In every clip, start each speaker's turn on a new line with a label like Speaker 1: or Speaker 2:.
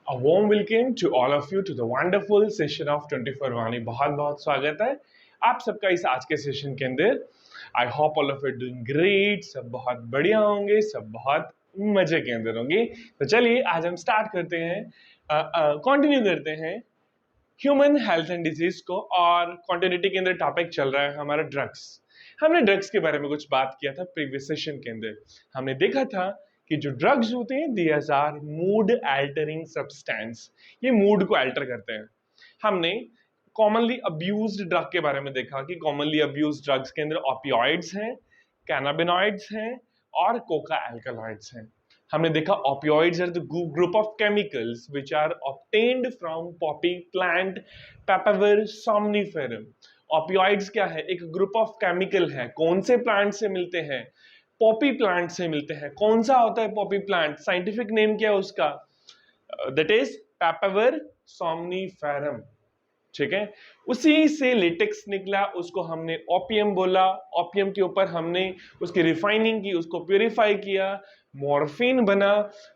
Speaker 1: A warm welcome to all of you to the wonderful session of 24 वाणी। बहुत बहुत स्वागत है आप सबका इस आज के सेशन के अंदर। I hope all of you doing great, सब बहुत बढ़िया होंगे, सब बहुत मजे के अंदर होंगे। तो चलिए आज हम स्टार्ट करते हैं, कंटिन्यू करते हैं ह्यूमन हेल्थ एंड डिजीज को। और कॉन्टिन्यूटी के अंदर टॉपिक चल रहा है हमारा ड्रग्स। हमने ड्रग्स के बारे में कुछ बात किया था प्रीवियस सेशन के अंदर। हमने देखा था कि जो ड्रग्स होते हैं these are mood altering substance, ये मूड को अल्टर करते हैं। हमने कॉमनली अब्यूज्ड ड्रग के बारे में देखा कि कॉमनली अब्यूज्ड ड्रग्स के अंदर ओपियोइड्स हैं, कैनाबिनॉइड्स हैं और कोका एल्कलॉइड्स हैं। हमने देखा opioids are the group of chemicals which are obtained from poppy plant Papaver somniferum. Opioids क्या है? एक ग्रुप ऑफ केमिकल है। कौन से प्लांट से मिलते हैं? पॉपी प्लांट से मिलते हैं। कौन सा होता है पॉपी प्लांट? साइंटिफिक नेम क्या है उसका? That is Papaver somniferum. ठीक है, उसी से लेटेक्स निकला, उसको हमने ओपियम बोला। ओपियम के ऊपर हमने उसकी रिफाइनिंग की, उसको प्यूरिफाई किया, मॉर्फिन बना।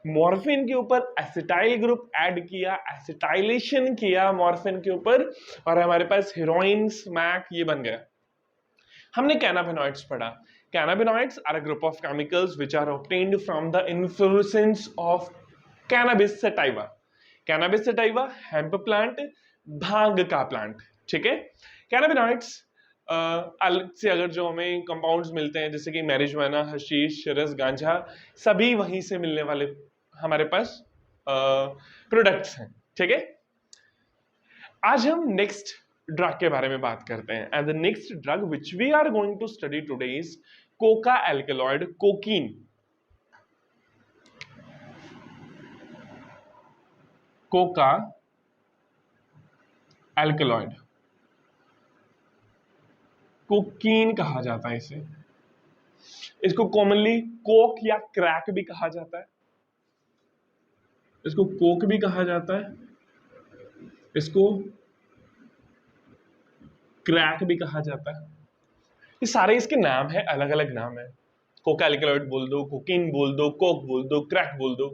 Speaker 1: मॉर्फिन के ऊपर एसिटाइल ग्रुप ऐड किया, एसिटाइलेशन किया मॉर्फिन के ऊपर, और हमारे पास हेरोइन, स्मैक, ये बन गया। हमने कैनाबिनॉइड्स पढ़ा। Cannabinoids are a group of chemicals which are obtained from the inflorescence of cannabis sativa. Cannabis sativa, hemp plant, भांग का प्लांट। ठीक है, कैनाबिनॉइड्स अलग से अगर जो हमें कंपाउंड्स मिलते हैं जैसे कि मैरिजुआना, हशीश, चरस, गांजा, सभी वहीं से मिलने वाले हमारे पास प्रोडक्ट्स हैं। ठीक है, आज हम नेक्स्ट ड्रग के बारे में बात करते हैं। And the next drug which we are going to study today is coca alkaloid, cocaine. Coca alkaloid, cocaine कहा जाता है इसे। इसको कॉमनली कोक या क्रैक भी कहा जाता है। इसको कोक भी कहा जाता है, इसको क्रैक भी कहा जाता है। ये सारे इसके नाम है, अलग अलग नाम है। कोका एल्कलॉइड बोल दो, कोकीन बोल दो, कोक बोल दो, क्रैक बोल दो।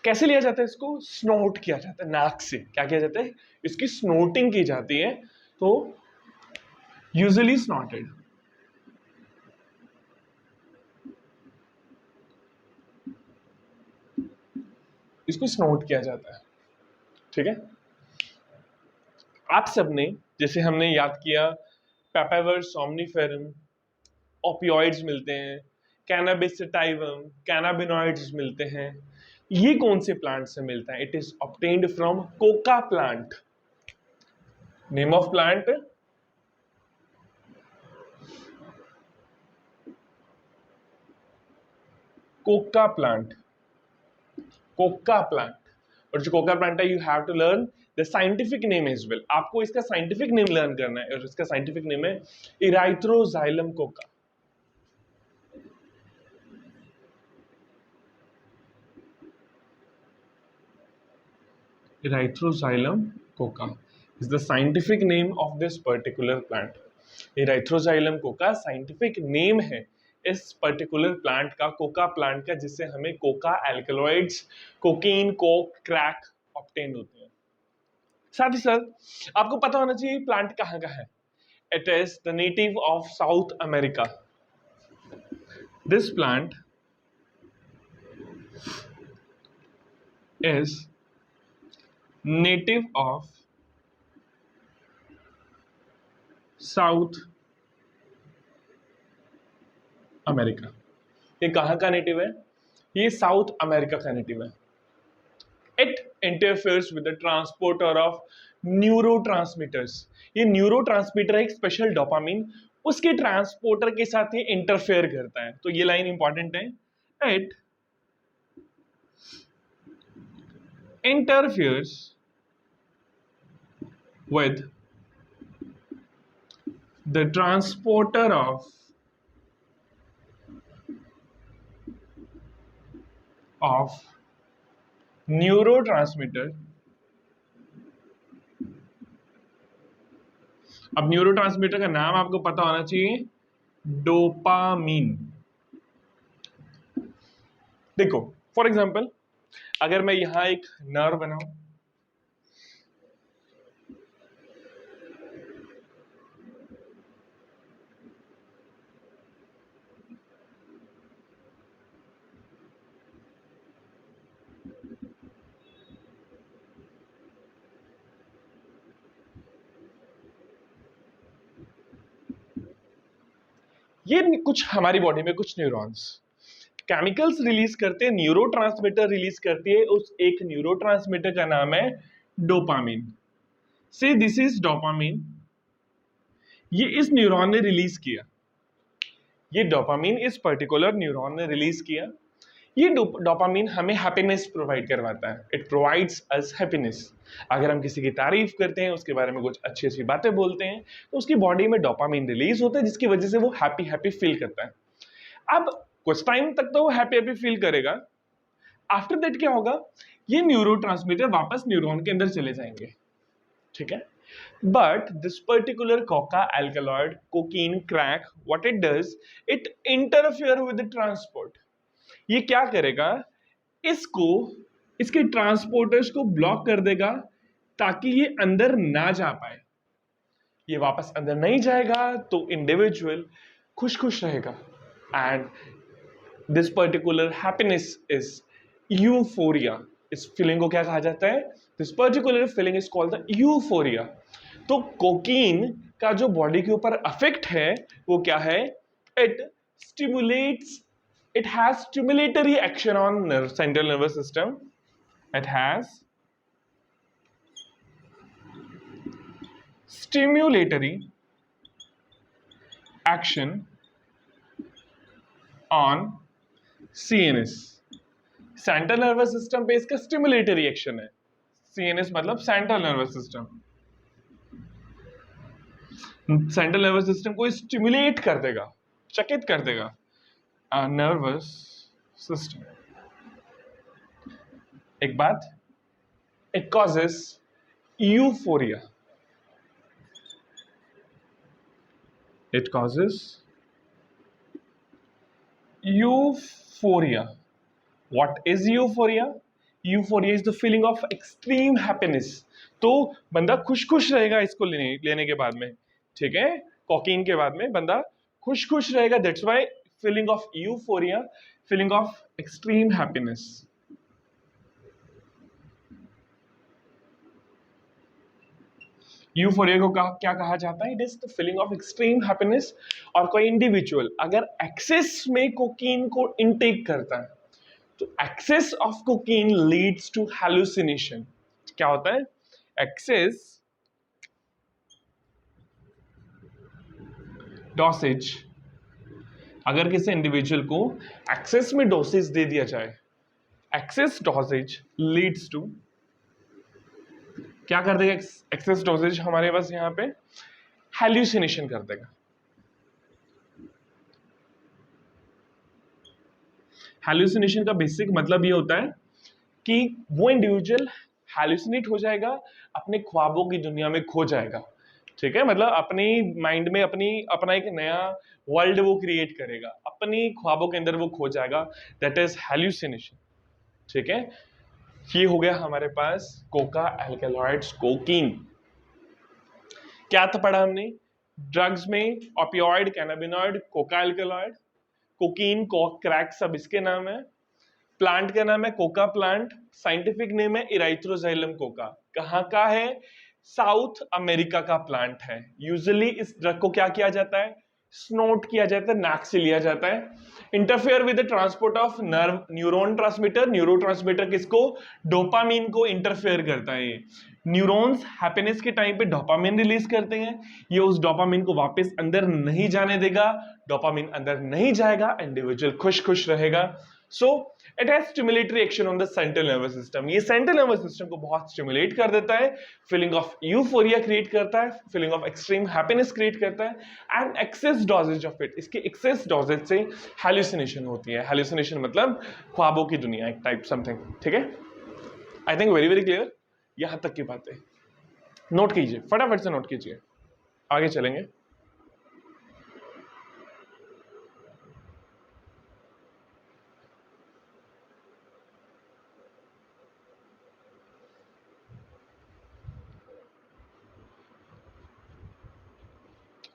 Speaker 1: कैसे लिया जाता है? इसको स्नोट किया जाता है, नाक से। क्या किया जाता है? इसकी स्नोटिंग की जाती है। तो यूजुअली स्नॉटेड। इसको स्नोट किया जाता है। ठीक है, आप सबने जैसे हमने याद किया, पेपावर सोमनिफेरम, ओपियोइड्स मिलते हैं, कैनाबिस सटाइवम, कैनाबिनॉइड्स मिलते हैं। ये कौन से प्लांट से मिलता है? It is obtained from coca plant. Name of plant coca plant. Coca plant. और जो कोका प्लांट है, you have to learn the scientific name as well. आपको इसका साइंटिफिक नेम लर्न करना है, और इसका साइंटिफिक नेम है इराइथ्रोजाइलम Coca. Erythroxylum coca is the scientific name of this particular plant. Erythroxylum coca scientific name है इस पर्टिकुलर प्लांट का, कोका प्लांट का, जिससे हमें Coca alkaloids, cocaine, Coke, crack obtain होते हैं। साथ ही साथ आपको पता होना चाहिए प्लांट कहाँ का है। It is the native of south America. This plant is native of south America. ये कहाँ का नेटिव है? ये साउथ अमेरिका का नेटिव है। It interferes with the transporter of neurotransmitters. ये न्यूरोट्रांसमीटर है, एक स्पेशल डोपामिन, उसके ट्रांसपोर्टर के साथ ये इंटरफेयर करता है। तो ये लाइन इंपॉर्टेंट है। It interferes with the transporter of neurotransmitter। अब न्यूरोट्रांसमीटर का नाम आपको पता होना चाहिए, डोपामीन। देखो फॉर एग्जांपल अगर मैं यहां एक नर्व बनाऊं, ये कुछ हमारी बॉडी में कुछ न्यूरॉन्स केमिकल्स रिलीज करते हैं, न्यूरोट्रांसमीटर रिलीज करती है। उस एक न्यूरोट्रांसमीटर का नाम है डोपामिन। से दिस इज डोपामिन। ये इस न्यूरॉन ने रिलीज किया, ये डोपामिन इस पर्टिकुलर न्यूरॉन ने रिलीज किया। ये डोपामिन हमें हैप्पीनेस प्रोवाइड करवाता है। It provides us happiness. अगर हम किसी की तारीफ करते हैं, उसके बारे में कुछ अच्छी अच्छी बातें बोलते हैं, तो उसकी बॉडी में डोपामिन रिलीज होता है, जिसकी वजह से वो हैप्पी हैप्पी फील करता है। अब कुछ टाइम तक तो वो हैप्पी हैप्पी फील करेगा। आफ्टर दैट क्या होगा, ये न्यूरोट्रांसमीटर वापस न्यूरॉन के अंदर चले जाएंगे, ठीक है। But this particular Coca alkaloid cocaine crack, what it does, it interfere with the transport। ये क्या करेगा, इसको, इसके ट्रांसपोर्टर्स को ब्लॉक कर देगा ताकि ये अंदर ना जा पाए। ये वापस अंदर नहीं जाएगा तो इंडिविजुअल खुश खुश रहेगा। And this particular happiness is euphoria. इस फीलिंग को क्या कहा जाता है, this particular feeling is called the euphoria. तो कोकीन का जो बॉडी के ऊपर अफेक्ट है वो क्या है, it stimulates, it has stimulatory action on central nervous system. It has stimulatory action on CNS. Central nervous system पे इसका स्टिमुलेटरी एक्शन है। सीएनएस मतलब central nervous system. Central nervous system को स्टिमुलेट कर देगा, चकित कर देगा नर्वस सिस्टम। एक बात, it causes euphoria. It causes euphoria. What is euphoria? Euphoria is the feeling of extreme happiness। तो बंदा खुश खुश रहेगा इसको लेने के बाद में, ठीक है। कोकीन के बाद में बंदा खुश खुश रहेगा। That's why feeling of euphoria, feeling of extreme happiness. Euphoria को क्या कहा जाता है, it is the feeling of extreme happiness. और कोई इंडिविजुअल अगर एक्सेस में कोकीन को इनटेक करता है तो excess of cocaine leads to hallucination. क्या होता है, एक्सेस डोसेज, अगर किसी इंडिविजुअल को एक्सेस में डोसेज दे दिया जाए, एक्सेस डोसेज लीड्स टू, क्या कर देगा एक्सेस डोसेज हमारे पास यहां पे, हैल्यूसिनेशन कर देगा। हैल्यूसिनेशन का बेसिक मतलब ये होता है कि वो इंडिविजुअल हैल्यूसिनेट हो जाएगा, अपने ख्वाबों की दुनिया में खो जाएगा, ठीक है। मतलब अपनी माइंड में अपना एक नया वर्ल्ड वो क्रिएट करेगा, अपनी ख्वाबों के अंदर वो खो जाएगा। दैट इज हैल्यूसिनेशन, ठीक है। ये हो गया हमारे पास कोका एल्कलॉइड्स, कोकीन। क्या तो पढ़ा हमने ड्रग्स में, opioid, cannabinoid, Coca alkaloid, cocaine, Coke, crack सब इसके नाम है। प्लांट का नाम है कोका प्लांट, साइंटिफिक नेम है इराइथ्रोजाइलम कोका। कहाँ का है, साउथ अमेरिका का प्लांट है। यूजुअली इस ड्रग को क्या किया जाता है, स्नोट किया जाता है, नाक से लिया जाता है। Interfere with the transport of nerve neuron transmitter. Neurotransmitter किसको, डोपामिन को इंटरफेयर करता है। ये न्यूरॉन्स हैप्पीनेस के टाइम पे डोपामिन रिलीज करते हैं, ये उस डोपामिन को वापस अंदर नहीं जाने देगा। डोपामिन अंदर नहीं जाएगा, इंडिविजुअल खुश खुश रहेगा। So it has stimulatory action on the central nervous system. ये सेंट्रल नर्वस सिस्टम को बहुत स्टिमुलेट कर देता है, फीलिंग ऑफ यूफोरिया क्रिएट करता है, feeling of extreme happiness create करता है। And excess doses of it, इसके एक्सेस डोजेज से हैल्यूसिनेशन होती है। हैल्यूसिनेशन मतलब ख्वाबों की दुनिया, एक टाइप समथिंग, ठीक है। I think very very clear, यहां तक की बात है। नोट कीजिए, फटाफट से नोट कीजिए, आगे चलेंगे।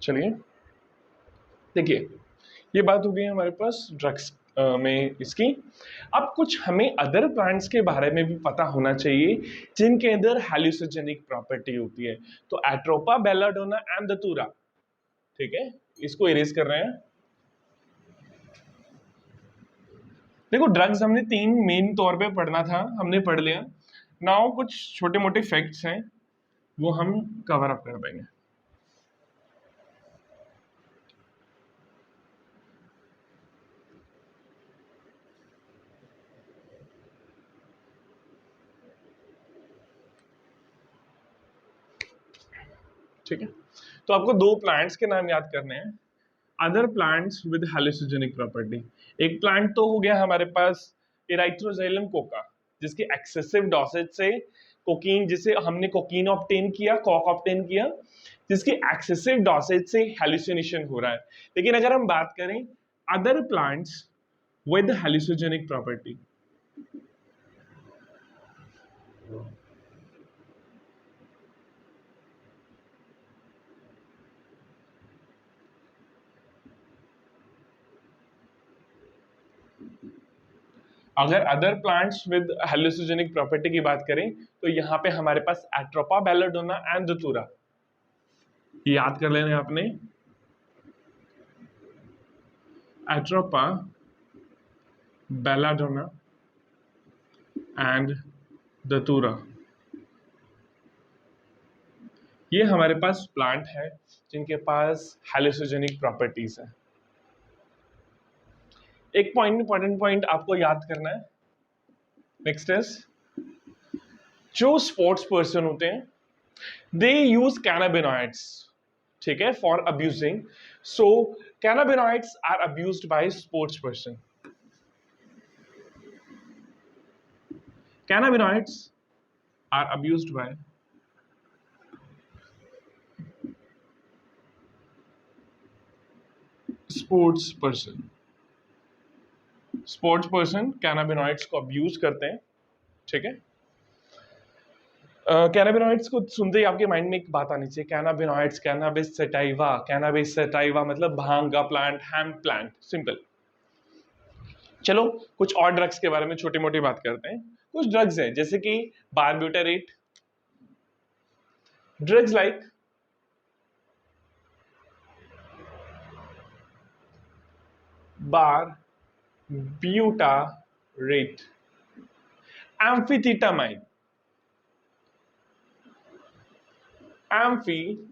Speaker 1: चलिए देखिए, ये बात हो गई हमारे पास ड्रग्स में इसकी। अब कुछ हमें अदर प्लांट्स के बारे में भी पता होना चाहिए जिनके अंदर हेलुसिनोजेनिक प्रॉपर्टी होती है। तो एट्रोपा, बेलाडोना एंड दतूरा, ठीक है, इसको इरेज कर रहे हैं। देखो ड्रग्स हमने 3 मेन तौर पे पढ़ना था, हमने पढ़ लिया। नाउ कुछ छोटे मोटे फैक्ट्स हैं वो हम कवर अप कर देंगे। ठीक है, तो आपको 2 प्लांट्स के नाम याद करने हैं, other plants with hallucinogenic property. एक प्लांट तो हो गया हमारे पास इराइथ्रोजाइलम कोका, जिसकी एक्सेसिव डोसेज से कोकीन, जिसे हमने कोकीन ऑब्टेन किया, कॉक ऑब्टेन किया, जिसकी एक्सेसिव डोसेज से हेलुसिनेशन हो रहा है। लेकिन अगर हम बात करें other plants with hallucinogenic property, अगर other plants with hallucinogenic property की बात करें तो यहाँ पे हमारे पास एट्रोपा, बेलाडोना एंड दतूरा, याद कर लेना आपने। एट्रोपा, बेलाडोना एंड दतूरा, ये हमारे पास प्लांट है जिनके पास हेलुसिनोजेनिक प्रॉपर्टीज है। एक पॉइंट, इंपॉर्टेंट पॉइंट आपको याद करना है, नेक्स्ट इज, जो स्पोर्ट्स पर्सन होते हैं दे यूज कैनाबिनॉइड्स, ठीक है, for abusing. So cannabinoids are abused by sports person. Cannabinoids are abused by sports person. Sports person cannabinoids को अब्यूज करते हैं, ठीक है। कैनाबिनॉइड्स को सुनते ही आपके माइंड में एक बात आनी चाहिए, cannabinoids, cannabis sativa. Cannabis sativa मतलब भांग का प्लांट, हैम्प प्लांट, सिंपल। चलो कुछ और ड्रग्स के बारे में छोटी मोटी बात करते हैं। कुछ ड्रग्स हैं जैसे कि बारब्यूटेरेट, ड्रग्स लाइक बारब्यूटारेट, एम्फीथेटामाइन, एम्फीथेटामाइन।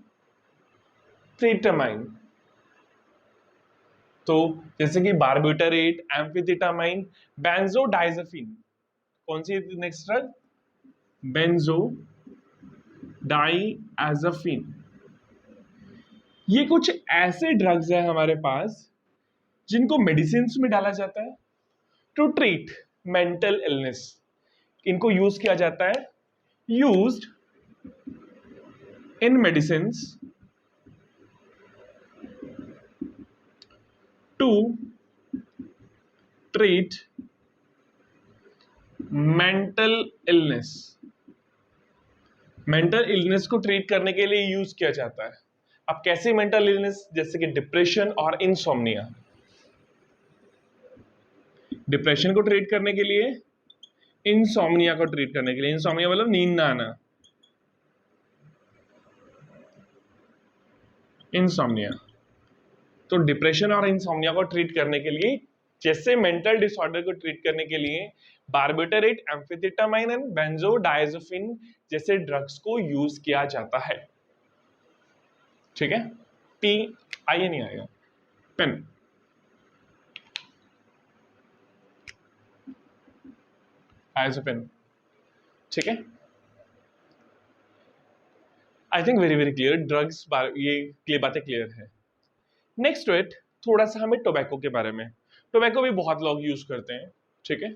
Speaker 1: तो जैसे कि बारब्यूटेरेट, एम्फीथेटामाइन, बेंजोडाइजेपिन। कौन सी नेक्स्ट ड्रग? बेंजोडाइजेपिन। ये कुछ ऐसे ड्रग्स हैं हमारे पास जिनको मेडिसिन में डाला जाता है टू ट्रीट मेंटल इलनेस। इनको यूज किया जाता है, used in medicine to treat mental illness. Mental illness को ट्रीट करने के लिए यूज किया जाता है। अब कैसे मेंटल इलनेस? जैसे कि डिप्रेशन और इंसोम्निया। डिप्रेशन को ट्रीट करने के लिए, इंसोम्निया को ट्रीट करने के लिए। इंसोम्निया मतलब नींद ना आना, इंसोम्निया। तो डिप्रेशन और इंसोम्निया को ट्रीट करने के लिए, जैसे मेंटल डिसऑर्डर को ट्रीट करने के लिए बारब्यूटेरेट, एम्फीथेटामाइन एंड बेंजोडाइजेपिन जैसे ड्रग्स को यूज किया जाता है, ठीक है। पी आइए नहीं आएगा, पेन, आइसोपेन, ठीक है। I think very very clear, drugs ये बातें क्लियर है। नेक्स्ट टू इट, थोड़ा सा हमें टोबैको के बारे में। टोबैको भी बहुत लोग यूज करते हैं, ठीक है।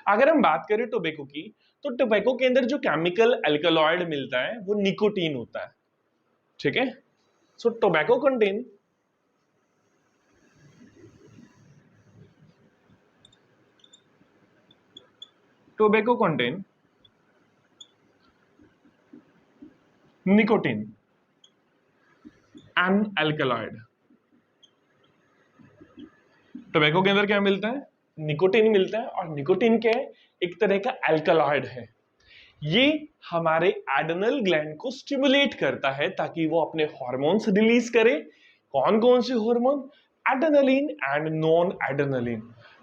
Speaker 1: अगर हम बात करें टोबैको की, तो टोबैको के अंदर जो केमिकल अल्कलॉइड मिलता है वो निकोटीन होता है, ठीक है। So tobacco contain tobacco contain nicotine an alkaloid. Tobacco के अंदर क्या मिलता है? निकोटीन मिलता है, और निकोटीन क्या है? एक तरह का एल्कलॉइड है। ये हमारे एड्रेनल ग्लैंड को स्टिमुलेट करता है ताकि वो अपने हार्मोन्स रिलीज करे। कौन कौन से hormone? Adrenaline and non adrenaline.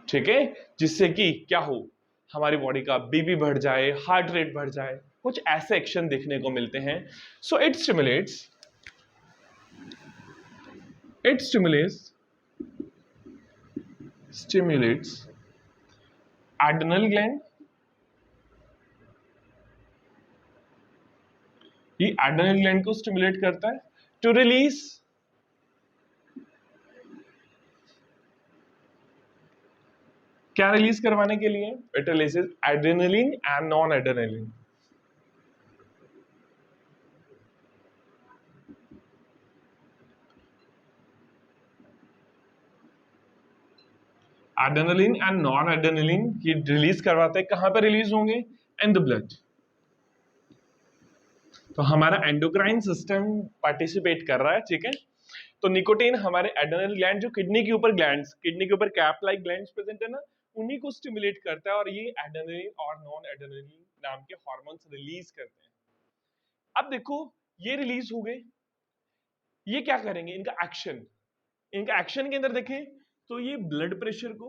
Speaker 1: ठीक है, जिससे कि क्या हो, हमारी बॉडी का बीपी बढ़ जाए, हार्ट रेट बढ़ जाए, कुछ ऐसे एक्शन देखने को मिलते हैं। So it stimulates adrenal gland. ये एड्रेनल ग्लैंड को स्टिमुलेट करता है टू रिलीज क्या रिलीज करवाने के लिए? It releases adrenaline and non adrenaline. Adrenaline and non adrenaline ये रिलीज करवाते हैं। कहां पर रिलीज होंगे? In the blood. तो हमारा एंडोक्राइन सिस्टम पार्टिसिपेट कर रहा है। ठीक है, तो निकोटीन हमारे एड्रेनल ग्लैंड, जो किडनी के ऊपर ग्लैंड्स, किडनी के ऊपर कैप लाइक ग्लैंड्स प्रेजेंट है ना, उन्हीं को स्टिमुलेट करता है, और ये एड्रेनलिन और नॉन एड्रेनलिन नाम के हार्मोन्स रिलीज करते हैं। अब देखो, ये रिलीज हो गए, ये क्या करेंगे? इनका एक्शन के अंदर देखें तो ये ब्लड प्रेशर को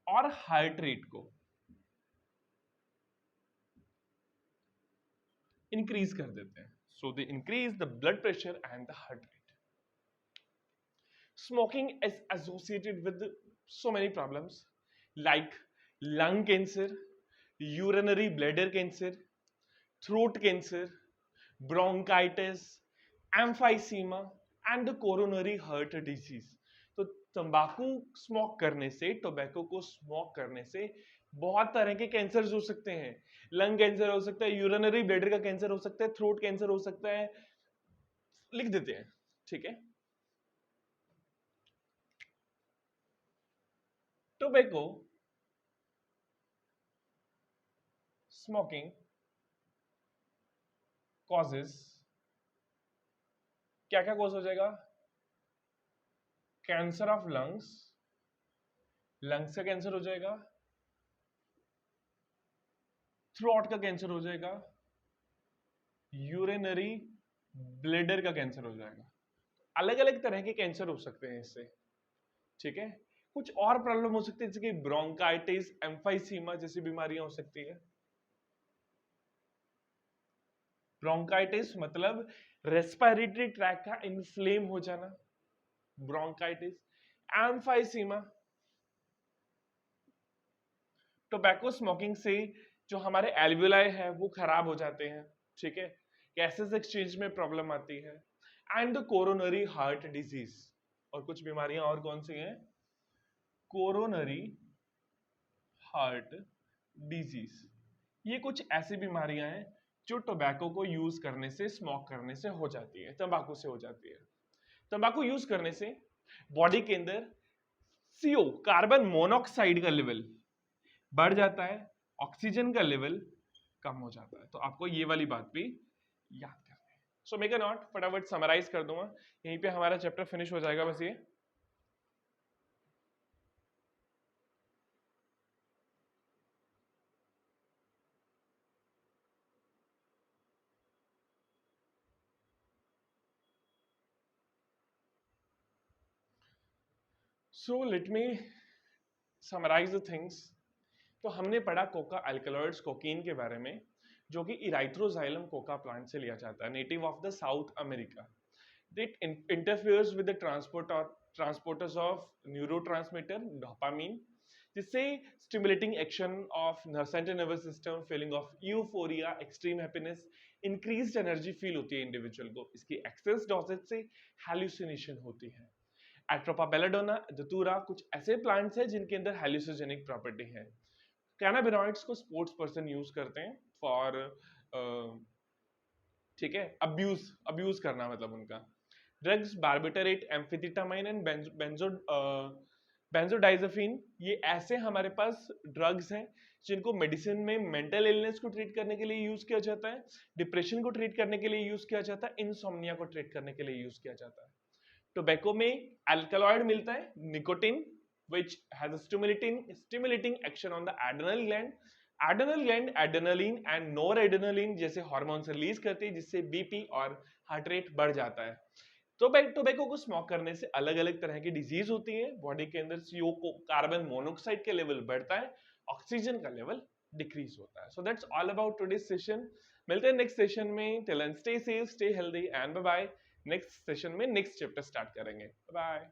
Speaker 1: और हार्ट रेट को इंक्रीज कर देते हैं। So they increase the blood pressure and the heart rate. Smoking is associated with so many problems like lung cancer, urinary bladder cancer, throat cancer, bronchitis, emphysema and coronary heart disease. तो तंबाकू smoke करने से, tobacco को smoke करने से बहुत तरह के कैंसर हो सकते हैं। लंग कैंसर हो सकता है, यूरिनरी ब्लैडर का कैंसर हो सकता है, थ्रोट कैंसर हो सकता है, लिख देते हैं। ठीक है, टोबैको स्मोकिंग कॉजेस, क्या क्या कॉज हो जाएगा? कैंसर ऑफ लंग्स, लंग्स का कैंसर हो जाएगा, थ्रोट का कैंसर हो जाएगा, यूरिनरी ब्लैडर का कैंसर हो जाएगा। अलग अलग तरह के कैंसर हो सकते हैं इससे। ठीक है, कुछ और प्रॉब्लम हो सकती है जैसे कि ब्रोंकाइटिस, एम्फाइसीमा जैसी बीमारियां हो सकती है। ब्रोंकाइटिस मतलब रेस्पिरेटरी ट्रैक का इन्फ्लेम हो जाना, ब्रोंकाइटिस। एम्फाइसीमा, टोबैको स्मोकिंग से जो हमारे एल्वियोलाई है वो खराब हो जाते हैं। ठीक है, गैसेस एक्सचेंज में प्रॉब्लम आती है। And the coronary heart disease, और कुछ बीमारियां और कौन सी हैं? कोरोनरी हार्ट डिजीज, ये कुछ ऐसी बीमारियां हैं जो टोबैको को यूज करने से, स्मोक करने से हो जाती है, तंबाकू से हो जाती है। तंबाकू यूज करने से बॉडी के अंदर CO, कार्बन मोनोऑक्साइड का लेवल बढ़ जाता है, ऑक्सीजन का लेवल कम हो जाता है। तो आपको ये वाली बात भी याद करनी है। सो मेक अ नोट, फटाफट समराइज कर दूंगा, यहीं पे हमारा चैप्टर फिनिश हो जाएगा बस ये। So let me summarise the things. तो हमने पढ़ा कोका अल्कलॉइड्स, कोकीन के बारे में, जो कि इराइथ्रोजाइलम कोका प्लांट से लिया जाता है, native of the south America. It interferes with the transporters of neurotransmitter dopamine, जिससे stimulating action of central nervous system, feeling of euphoria, extreme happiness, increased energy feel होती है इंडिविजुअल को। इसकी एक्सेस डोजेज से hallucination होती है। Atropa belladonna, धतूरा, कुछ ऐसे प्लांट्स हैं जिनके अंदर हेलुसिनोजेनिक प्रॉपर्टी है। कैनाबिनॉइड्स को स्पोर्ट्स पर्सन यूज करते हैं फॉर, ठीक है, अब्यूज करना मतलब उनका। ड्रग्स बार्बिटरेट, एम्फेटामाइन एंड बेंजोडाइज़ेपिन, ये ऐसे हमारे पास ड्रग्स हैं जिनको मेडिसिन में मेंटल इलनेस को ट्रीट करने के लिए यूज किया जाता है, डिप्रेशन को ट्रीट करने के लिए यूज किया जाता है, इंसोम्निया को ट्रीट करने के लिए यूज किया जाता है। टोबैको में अल्कलॉइड मिलता है, nicotine, which has a stimulating action on the adrenal gland. Adrenal gland adrenaline and noradrenaline जैसे हार्मोन्स रिलीज करती है, जिससे बीपी और हार्ट रेट बढ़ जाता है। तो टोबैको को स्मोक करने से अलग अलग तरह की डिजीज होती है, बॉडी के अंदर सीओ को कार्बन मोनोऑक्साइड के लेवल बढ़ता है, ऑक्सीजन का लेवल डिक्रीज होता है। So that's all about today session. मिलते हैं नेक्स्ट सेशन में। Till then stay safe, stay healthy and bye bye. Next session में नेक्स्ट चैप्टर स्टार्ट करेंगे। बाय।